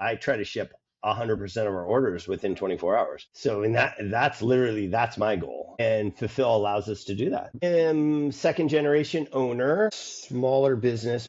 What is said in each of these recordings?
I try to ship 100% of our orders within 24 hours. So that's my goal. And Fulfil allows us to do that. Second generation owner, smaller business.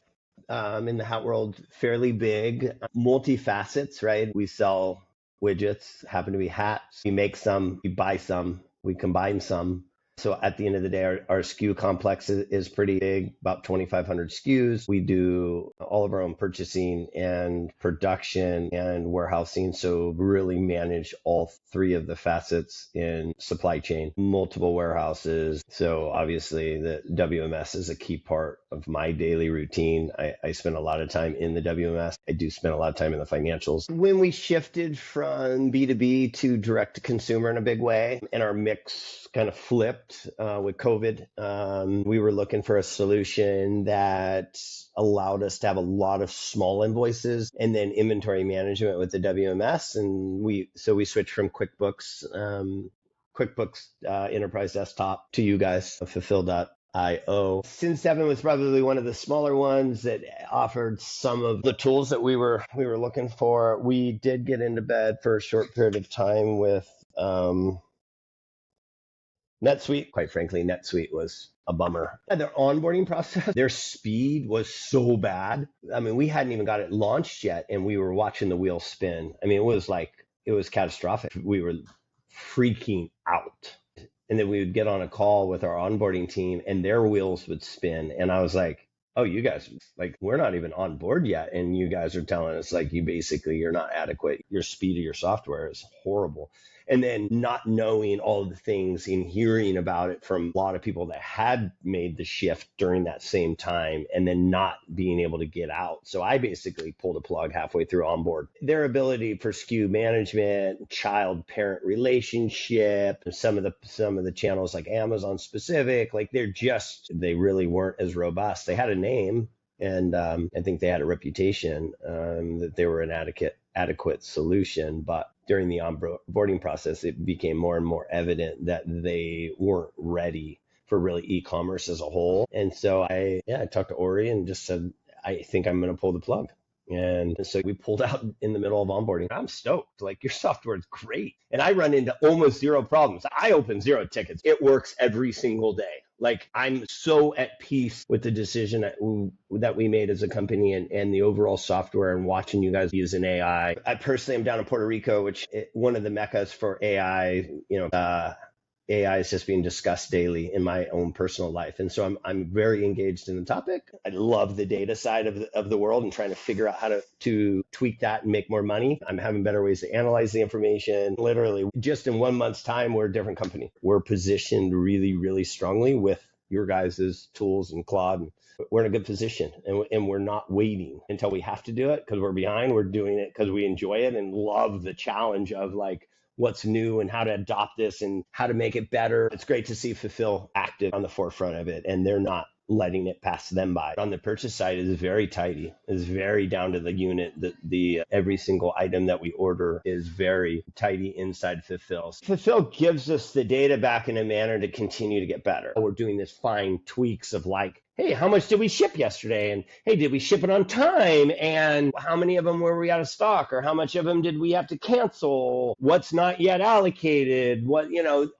In the hat world, fairly big, multifacets, right? We sell widgets, happen to be hats. We make some, we buy some, we combine some. So at the end of the day, our SKU complex is pretty big, about 2,500 SKUs. We do all of our own purchasing and production and warehousing. So really manage all three of the facets in supply chain, multiple warehouses. So obviously the WMS is a key part of my daily routine. I spend a lot of time in the WMS. I do spend a lot of time in the financials. When we shifted from B2B to direct to consumer in a big way, and our mix kind of flipped with COVID, we were looking for a solution that allowed us to have a lot of small invoices and then inventory management with the WMS. And we switched from QuickBooks Enterprise Desktop to you guys, Fulfil.io. Since7 was probably one of the smaller ones that offered some of the tools that we were looking for. We did get into bed for a short period of time with NetSuite. Quite frankly, NetSuite was a bummer. And their onboarding process, their speed was so bad. I mean, we hadn't even got it launched yet, and we were watching the wheel spin. I mean, it was catastrophic. We were freaking out. And then we would get on a call with our onboarding team, and their wheels would spin. And I was like, oh, you guys, like, we're not even on board yet. And you guys are telling us, like, you're not adequate. Your speed of your software is horrible. And then not knowing all of the things and hearing about it from a lot of people that had made the shift during that same time, and then not being able to get out. So I basically pulled a plug halfway through onboard. Their ability for SKU management, child-parent relationship, some of the channels like Amazon specific, like they really weren't as robust. They had a name, and I think they had a reputation that they were an adequate solution, but during the onboarding process, it became more and more evident that they weren't ready for really e-commerce as a whole. And so I talked to Ori and just said, I think I'm going to pull the plug. And so we pulled out in the middle of onboarding. I'm stoked. Like, your software is great. And I run into almost zero problems. I open 0 tickets. It works every single day. Like, I'm so at peace with the decision that we made as a company and the overall software, and watching you guys use an AI. I personally am down in Puerto Rico, which one of the meccas for AI, AI is just being discussed daily in my own personal life. And so I'm very engaged in the topic. I love the data side of the world and trying to figure out how to tweak that and make more money. I'm having better ways to analyze the information. Literally, just in 1 month's time, we're a different company. We're positioned really, really strongly with your guys' tools and Claude. We're in a good position, and we're not waiting until we have to do it because we're behind. We're doing it because we enjoy it and love the challenge of, like, what's new and how to adopt this and how to make it better. It's great to see Fulfil active on the forefront of it, and they're not letting it pass them by. On the purchase side, it is very tidy. It's very down to the unit. The every single item that we order is very tidy inside Fulfil. Fulfil gives us the data back in a manner to continue to get better. We're doing this fine tweaks of, like, hey, how much did we ship yesterday? And hey, did we ship it on time? And how many of them were we out of stock? Or how much of them did we have to cancel? What's not yet allocated?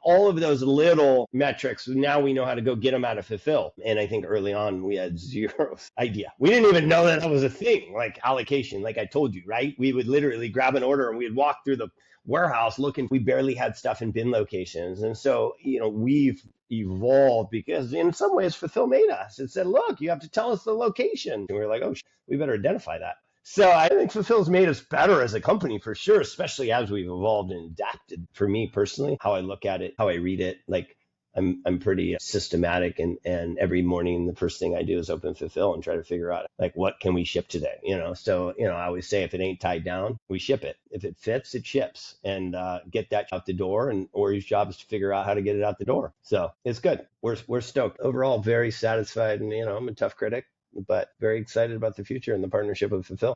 All of those little metrics, now we know how to go get them out of Fulfil. And I think early on we had zero idea. We didn't even know that was a thing, like allocation, like I told you, right? We would literally grab an order and we'd walk through the warehouse looking. We barely had stuff in bin locations. And so, we've evolved because in some ways Fulfil made us. It said, look, you have to tell us the location. And we were like, oh, we better identify that. So I think Fulfil's made us better as a company for sure, especially as we've evolved and adapted. For me personally, how I look at it, how I read it, like, I'm pretty systematic, and every morning the first thing I do is open Fulfil and try to figure out, like, what can we ship today? So I always say, if it ain't tied down, we ship it. If it fits, it ships, and get that out the door. And Ori's job is to figure out how to get it out the door. So it's good. We're stoked. Overall, very satisfied. And I'm a tough critic, but very excited about the future and the partnership with Fulfil.